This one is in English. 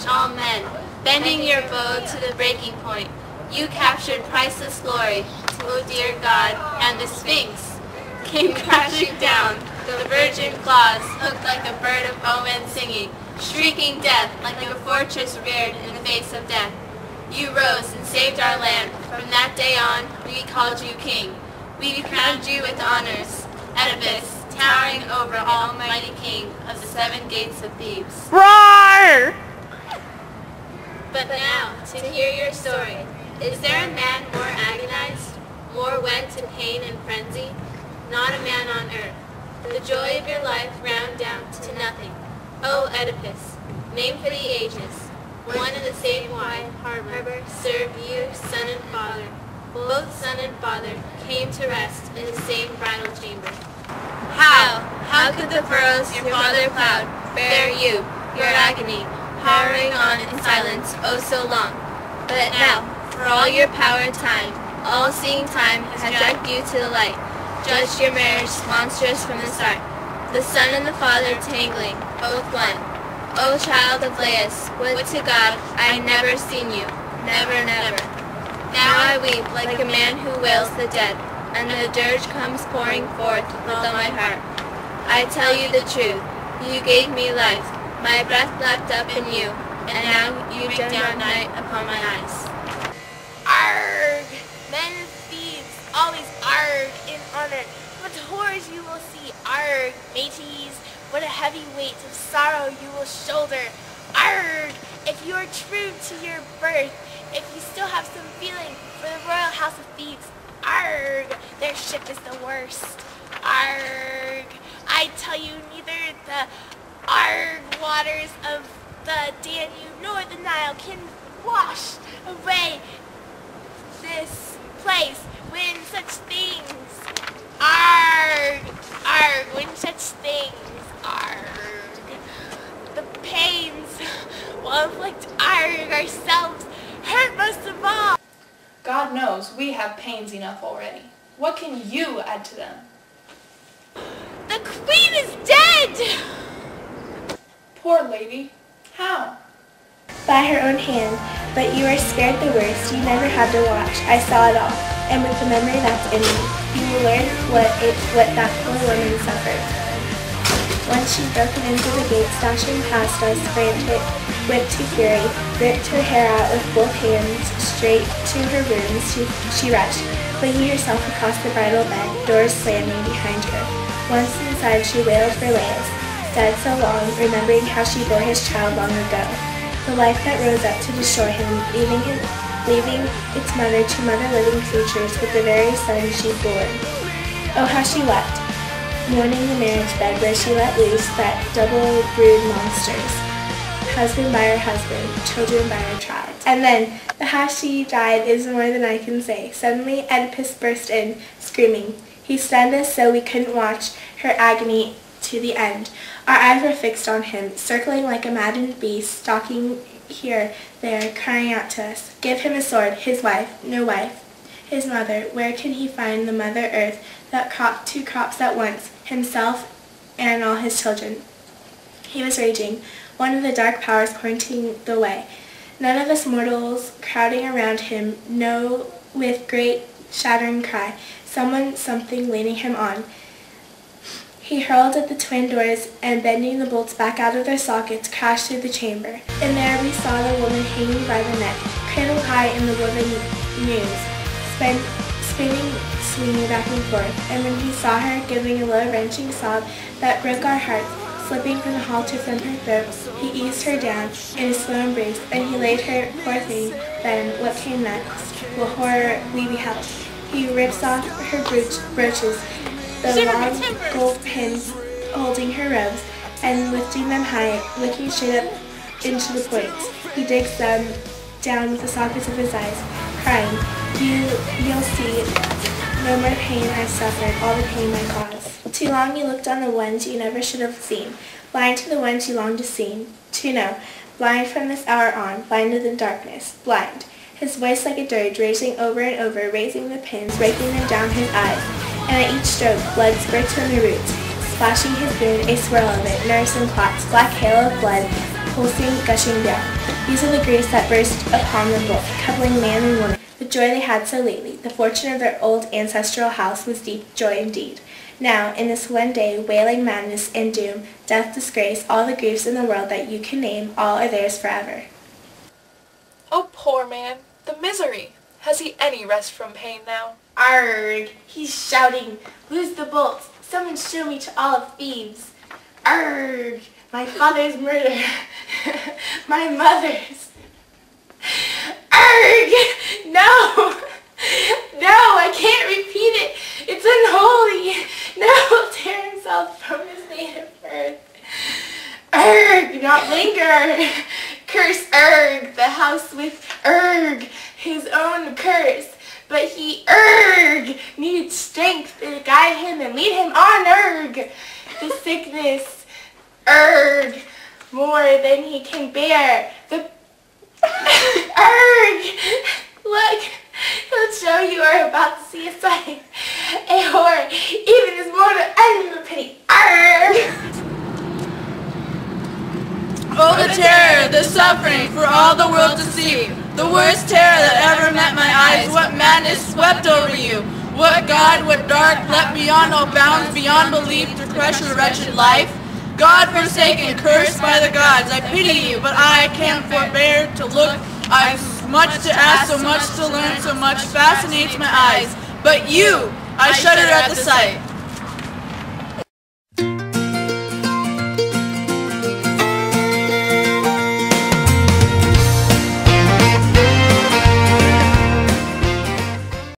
all men, bending your bow to the breaking point. You captured priceless glory, oh dear God, and the Sphinx came crashing down, the virgin claws hooked like a bird of omen singing, shrieking death like a fortress reared in the face of death. You rose and saved our land. From that day on, we called you king. We crowned you with honors, Oedipus, towering over almighty king of the 7 gates of Thebes. Roar! But now, to hear your story, is there a man more agonized, more wed to pain and frenzy? Not a man on earth. The joy of your life ground down to nothing. O Oedipus, named for the ages, one and the same wide harbor served you, son and father. Both son and father came to rest in the same bridal chamber. How could the furrows your father plowed bear you, your agony, hovering on in silence oh so long? But now, for all your power and time, all-seeing time has dragged you to the light, judged your marriage monstrous from the start. The son and the father tangling, both one. O child of Laius, would to God I never seen you, never, never. Now I weep like a man who wails the dead, and the dirge comes pouring forth with all my heart. I tell you the truth, you gave me life, my breath leapt up in you, and now you bring down night upon my eyes. Arg! Men and thieves, always arg in honor. What horrors you will see, arg, mateys! What a heavy weight of sorrow you will shoulder, arg! If you are true to your birth, if you still have some feeling for the royal house of Thebes, arg! Their ship is the worst, arg! I tell you, neither the arg waters of the Danube nor the Nile can wash away this place when such things, arg, arg, when such things, arg, the pains will inflict arg ourselves, hurt most of all. God knows we have pains enough already. What can you add to them? The queen is dead! Poor lady. How? By her own hand, but you are spared the worst. You never had to watch. I saw it all, and with the memory that's in me, you will learn what that poor woman suffered. Once she'd broken into the gate, dashing past us, frantic, whipped to fury, ripped her hair out with both hands, straight to her rooms she rushed, flinging herself across the bridal bed, doors slamming behind her. Once inside, she wailed for Laius, dead so long, remembering how she bore his child long ago. The life that rose up to destroy him, leaving its mother to mother living creatures with the very son she'd born. Oh, how she wept, mourning the marriage bed where she let loose that double-brood monsters. Husband by her husband, children by her tribe. And then, the how she died is more than I can say. Suddenly, Oedipus burst in, screaming. He stunned us so we couldn't watch her agony to the end. Our eyes were fixed on him, circling like a maddened beast, stalking here, there, crying out to us. Give him a sword, his wife, no wife. His mother, where can he find the Mother Earth that cropped 2 crops at once, himself and all his children? He was raging, one of the dark powers pointing the way. None of us mortals crowding around him know with great shattering cry, someone, something leading him on. He hurled at the twin doors and, bending the bolts back out of their sockets, crashed through the chamber. And there we saw the woman hanging by the neck, cradled high in the woven news, spinning, swinging back and forth. And when he saw her, giving a low, wrenching sob that broke our hearts, slipping from the halter from her throat, he eased her down in a slow embrace, and he laid her, poor thing. Then, what came next? What horror we beheld. He rips off her brooches, the long gold pins holding her robes, and lifting them high, looking straight up into the points, he digs them down with the sockets of his eyes, crying, You'll see, no more pain I've suffered, all the pain I caused. Too long you looked on the ones you never should have seen, blind to the ones you longed to see, to know, blind from this hour on, blinded in darkness, blind. His voice like a dirge, raging over and over, raising the pins, raking them down his eyes, and at each stroke, blood spurts from the roots, splashing his wound, a swirl of it, nerves and clots, black hail of blood, pulsing, gushing down. These are the griefs that burst upon them both, coupling man and woman. The joy they had so lately, the fortune of their old ancestral house was deep joy indeed. Now, in this one day, wailing madness and doom, death, disgrace, all the griefs in the world that you can name, all are theirs forever. Oh, poor man, the misery! Has he any rest from pain now? Arg! He's shouting, "Loose the bolts! Someone show me to all of Thebes!" Arg! My father's murder! My mother's! Arg! No! No, I can't repeat it! It's unholy! No, he'll tear himself from his native earth. Arg! Not linger! Curse Erg, the house with Erg, his own curse. But he, Erg, needs strength to guide him and lead him on, Erg. The sickness, Erg, more than he can bear. The, Erg, look, he'll show you are about to see a sight. A horror, even his mortal enemy would pity, Erg. Oh, the terror, the suffering, for all the world to see. The worst terror that ever met my eyes. What madness swept over you. What God, what dark, left beyond all bounds, beyond belief, to crush your wretched life. God forsaken, cursed by the gods, I pity you, but I can't forbear to look. I've much to ask, so much to learn, so much fascinates my eyes. But you, I shudder at the sight.